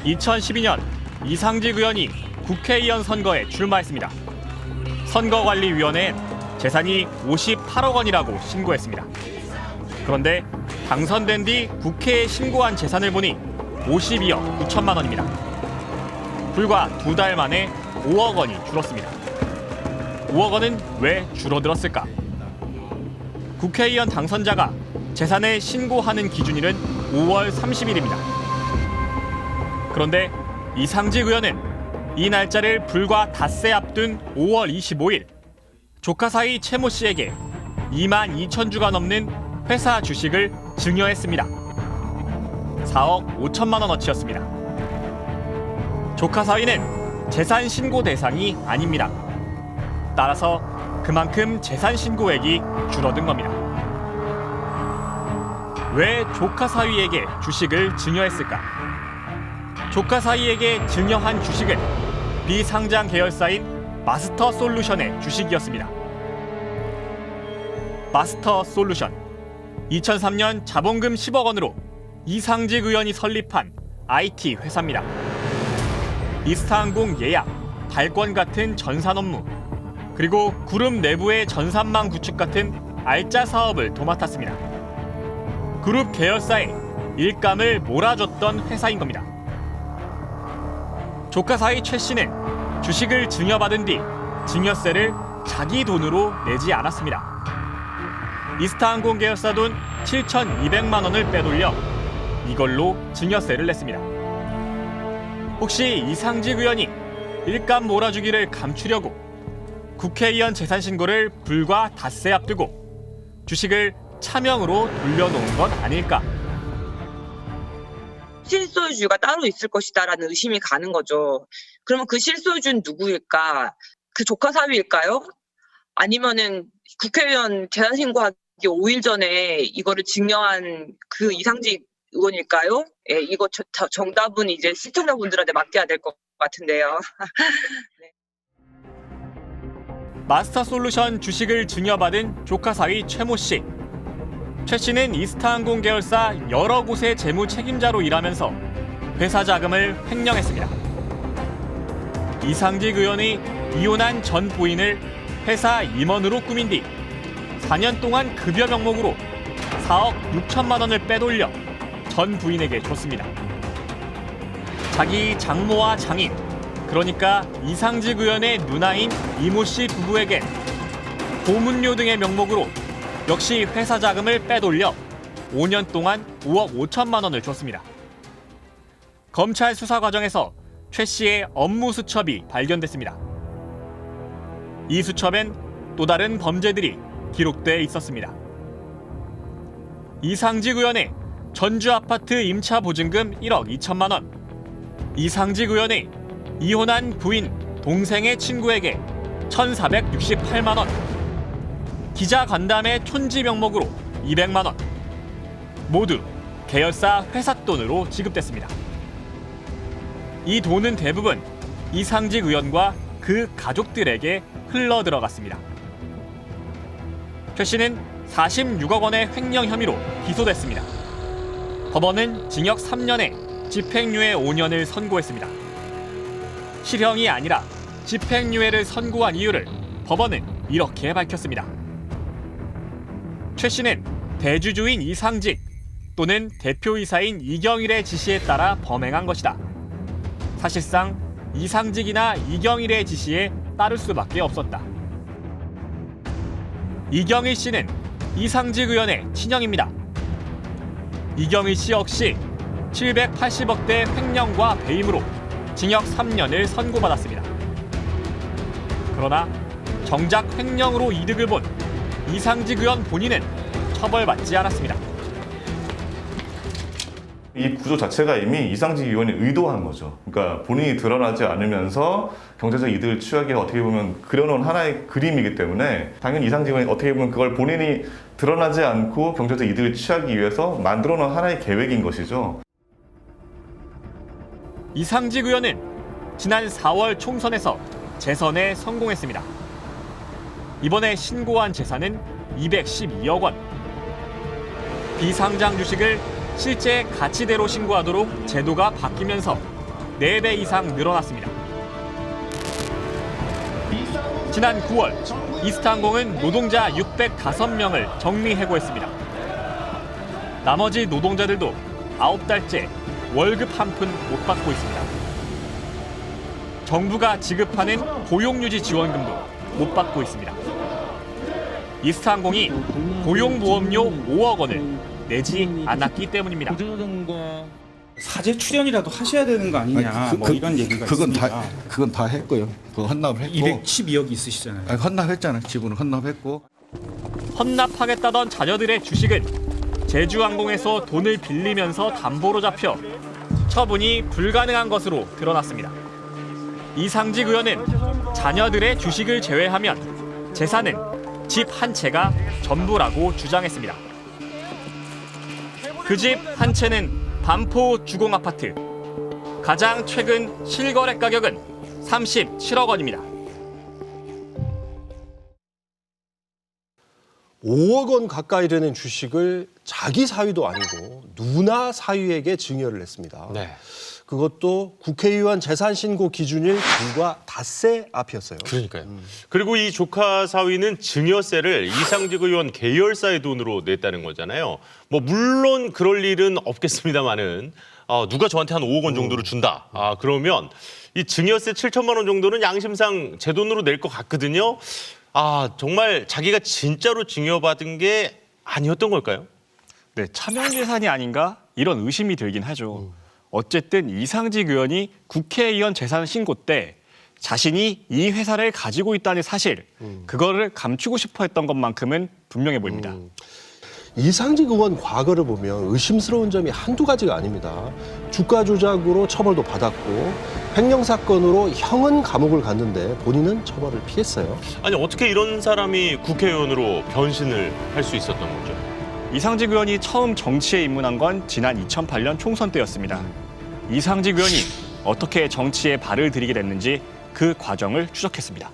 2012년 이상직 의원이 국회의원 선거에 출마했습니다. 선거관리위원회엔 재산이 58억 원이라고 신고했습니다. 그런데 당선된 뒤 국회에 신고한 재산을 보니 52억 9천만 원입니다. 불과 2달 만에 5억 원이 줄었습니다. 5억 원은 왜 줄어들었을까? 국회의원 당선자가 재산을 신고하는 기준일은 5월 30일입니다. 그런데 이상직 의원은 이 날짜를 불과 닷새 앞둔 5월 25일 조카 사이 최모 씨에게 2만 2천 주가 넘는 회사 주식을 증여했습니다. 4억 5천만 원어치였습니다. 조카 사위는 재산 신고 대상이 아닙니다. 따라서 그만큼 재산 신고액이 줄어든 겁니다. 왜 조카 사위에게 주식을 증여했을까? 조카 사위에게 증여한 주식은 비상장 계열사인 마스터 솔루션의 주식이었습니다. 마스터 솔루션, 2003년 자본금 10억 원으로 이상직 의원이 설립한 IT 회사입니다. 이스타항공 예약, 발권 같은 전산 업무, 그리고 그룹 내부의 전산망 구축 같은 알짜 사업을 도맡았습니다. 그룹 계열사에 일감을 몰아줬던 회사인 겁니다. 조카 사이 최 씨는 주식을 증여받은 뒤 증여세를 자기 돈으로 내지 않았습니다. 이스타항공 계열사 돈 7,200만 원을 빼돌려 이걸로 증여세를 냈습니다. 혹시 이상직 의원이 일감 몰아주기를 감추려고 국회의원 재산 신고를 불과 닷새 앞두고 주식을 차명으로 돌려놓은 건 아닐까? 실소유주가 따로 있을 것이다라는 의심이 가는 거죠. 그러면 그 실소유주는 누구일까? 그 조카 사위일까요? 아니면은 국회의원 재산 신고하기 5일 전에 이거를 증여한 그 이상직 의원일까요? 예, 이거 정답은 이제 시청자분들한테 맡겨야 될 것 같은데요. 네. 마스터 솔루션 주식을 증여받은 조카 사위 최모 씨. 최 씨는 이스타항공 계열사 여러 곳의 재무 책임자로 일하면서 회사 자금을 횡령했습니다. 이상직 의원이 이혼한 전 부인을 회사 임원으로 꾸민 뒤 4년 동안 급여 명목으로 4억 6천만 원을 빼돌려 전 부인에게 줬습니다. 자기 장모와 장인, 그러니까 이상직 의원의 누나인 이모 씨 부부에게 고문료 등의 명목으로 역시 회사 자금을 빼돌려 5년 동안 5억 5천만 원을 줬습니다. 검찰 수사 과정에서 최 씨의 업무 수첩이 발견됐습니다. 이 수첩엔 또 다른 범죄들이 기록돼 있었습니다. 이상직 의원의 전주 아파트 임차 보증금 1억 2천만 원, 이상직 의원의 이혼한 부인, 동생의 친구에게 1,468만 원, 기자 간담회 촌지 명목으로 200만 원, 모두 계열사 회사 돈으로 지급됐습니다. 이 돈은 대부분 이상직 의원과 그 가족들에게 흘러 들어갔습니다. 최 씨는 46억 원의 횡령 혐의로 기소됐습니다. 법원은 징역 3년에 집행유예 5년을 선고했습니다. 실형이 아니라 집행유예를 선고한 이유를 법원은 이렇게 밝혔습니다. 최 씨는 대주주인 이상직 또는 대표이사인 이경일의 지시에 따라 범행한 것이다. 사실상 이상직이나 이경일의 지시에 따를 수밖에 없었다. 이경일 씨는 이상직 의원의 친형입니다. 이경일 씨 역시 780억대 횡령과 배임으로 징역 3년을 선고받았습니다. 그러나 정작 횡령으로 이득을 본 이상직 의원 본인은 처벌받지 않았습니다. 이 구조 자체가 이미 이상직 의원이 의도한 거죠. 그러니까 본인이 드러나지 않으면서 경제적 이득을 취하기 어떻게 보면 그려놓은 하나의 그림이기 때문에 당연히 이상직 의원이 어떻게 보면 그걸 본인이 드러나지 않고 경제적 이득을 취하기 위해서 만들어놓은 하나의 계획인 것이죠. 이상직 의원은 지난 4월 총선에서 재선에 성공했습니다. 이번에 신고한 재산은 212억 원. 비상장 주식을 실제 가치대로 신고하도록 제도가 바뀌면서 4배 이상 늘어났습니다. 지난 9월 이스타항공은 노동자 605명을 정리해고했습니다. 나머지 노동자들도 9달째 월급 한 푼 못 받고 있습니다. 정부가 지급하는 고용유지 지원금도 못 받고 있습니다. 이스타항공이 고용보험료 5억 원을 내지 않았기 때문입니다. 사제 출연이라도 하셔야 되는 거 아니냐, 뭐 이런 얘기가 있습니다. 그건 다 했고요. 그 헌납을 했고. 212억이 있으시잖아요. 아니, 헌납했잖아요. 지분은 헌납했고. 헌납하겠다던 자녀들의 주식은 제주항공에서 돈을 빌리면서 담보로 잡혀 처분이 불가능한 것으로 드러났습니다. 이상직 의원은 자녀들의 주식을 제외하면 재산은 집 한 채가 전부라고 주장했습니다. 그 집 한 채는 반포 주공아파트. 가장 최근 실거래 가격은 37억 원입니다. 5억 원 가까이 되는 주식을 자기 사위도 아니고 누나 사위에게 증여를 했습니다. 네. 그것도 국회의원 재산 신고 기준일 불과 닷새 앞이었어요. 그러니까요. 그리고 이 조카 사위는 증여세를 이상직 의원 계열사의 돈으로 냈다는 거잖아요. 뭐 물론 그럴 일은 없겠습니다만은 누가 저한테 한 5억 원 정도를 준다. 그러면 이 증여세 7천만 원 정도는 양심상 제 돈으로 낼 것 같거든요. 정말 자기가 진짜로 증여받은 게 아니었던 걸까요? 네, 차명재산이 아닌가 이런 의심이 들긴 하죠. 어쨌든 이상직 의원이 국회의원 재산 신고 때 자신이 이 회사를 가지고 있다는 사실, 그거를 감추고 싶어 했던 것만큼은 분명해 보입니다. 이상직 의원 과거를 보면 의심스러운 점이 한두 가지가 아닙니다. 주가 조작으로 처벌도 받았고 횡령사건으로 형은 감옥을 갔는데 본인은 처벌을 피했어요. 아니 어떻게 이런 사람이 국회의원으로 변신을 할 수 있었던 거죠? 이상직 의원이 처음 정치에 입문한 건 지난 2008년 총선 때였습니다. 이상직 의원이 어떻게 정치에 발을 들이게 됐는지 그 과정을 추적했습니다.